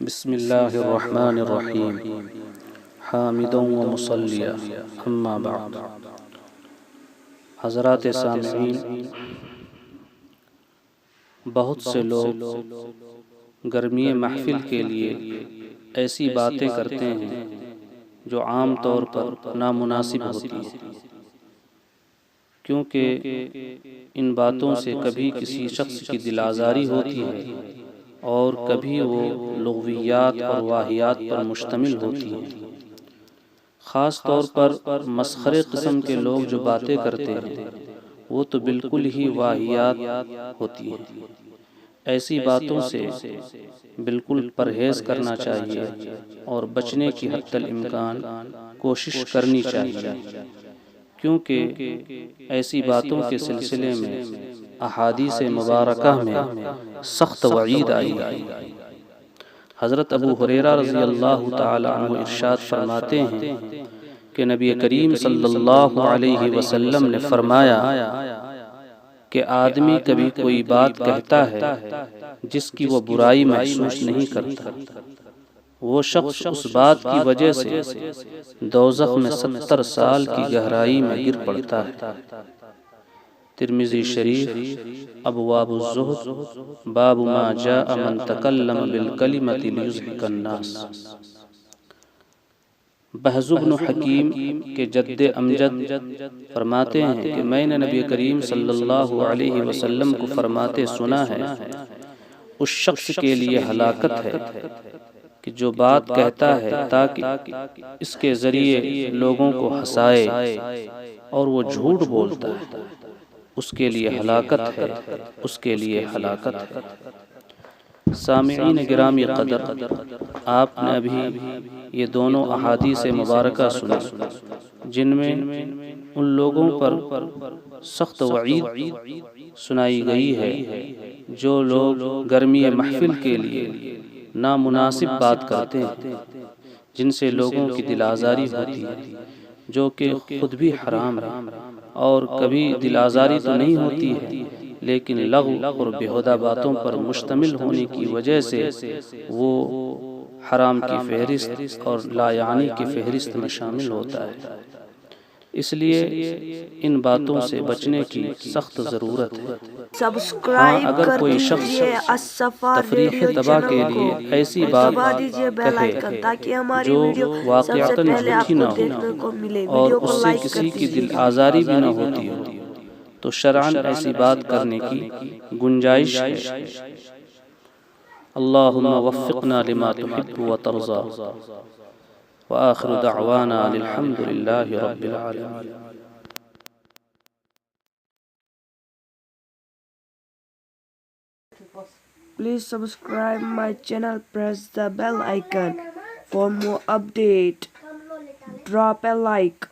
بسم اللہ الرحمن الرحیم حامدا و مصلیا اما بعد۔ حضرات سامعین، بہت سے لوگ گرمی محفل کے لیے ایسی باتیں کرتے ہیں جو عام طور پر نامناسب ہوتی ہیں، کیونکہ ان باتوں سے کبھی کسی شخص کی دل آزاری ہوتی ہے اور کبھی وہ لغویات اور واہیات پر مشتمل ہوتی ہیں۔ خاص طور پر مسخرے قسم کے لوگ جو باتیں کرتے ہیں وہ تو بالکل ہی واہیات ہوتی ہیں۔ ایسی باتوں سے بالکل پرہیز کرنا چاہیے اور بچنے کی حتی الامکان کوشش کرنی چاہیے، کیونکہ ایسی باتوں کے سلسلے میں احادیث مبارکہ میں سخت وعید آئی ہے۔ حضرت ابو ہریرہ رضی اللہ تعالی عنہ ارشاد فرماتے ہیں کہ نبی کریم صلی اللہ علیہ وسلم نے فرمایا کہ آدمی کبھی کوئی بات کہتا ہے جس کی وہ برائی محسوس نہیں کرتا، وہ شخص اس بات کی وجہ سے دوزخ میں 70 سال کی گہرائی میں گر پڑتا ہے۔ ترمذی شریف ابواب الزہد باب ما جاء من تکلم بالکلمۃ لیضحک الناس۔ بہز بن حکیم کے جد امجد فرماتے ہیں کہ میں نے نبی کریم صلی اللہ علیہ وسلم کو فرماتے سنا ہے، اس شخص کے لیے ہلاکت ہے کہ جو بات کہتا ہے تاکہ اس کے ذریعے لوگوں کو ہنسائے اور وہ جھوٹ بولتا ہے، اس کے لیے ہلاکت ہے، اس کے لیے ہلاکت ہے۔ سامعین گرامی قدر، آپ نے ابھی یہ دونوں احادیث مبارکہ سنی جن میں ان لوگوں پر سخت وعید سنائی گئی ہے جو لوگ گرمی محفل کے لیے نامناسب بات کرتے ہیں، جن سے لوگوں کی دل آزاری ہوتی ہے، جو کہ خود بھی حرام ہے، اور کبھی دل آزاری تو نہیں ہوتی ہے لیکن لغو اور بیہودہ باتوں پر مشتمل ہونے کی وجہ سے وہ حرام کی فہرست اور لا یعنی کی فہرست میں شامل ہوتا ہے۔ اس لیے ان باتوں سے بچنے کی سخت ضرورت ہے۔ ہاں، اگر کوئی شخص تفریح تباہ کے لیے ایسی بات کہے جو واقعتاً جھوٹی نہ ہو اور اس سے کسی کی دل آزاری بھی نہ ہوتی ہو تو شرعاً ایسی بات کرنے کی گنجائش ہے۔ اللہم وفقنا لما تحب وترضى وآخر دعوانا الحمد للہ رب العالمین۔ Please subscribe my channel, press the bell icon for more update. Drop a like.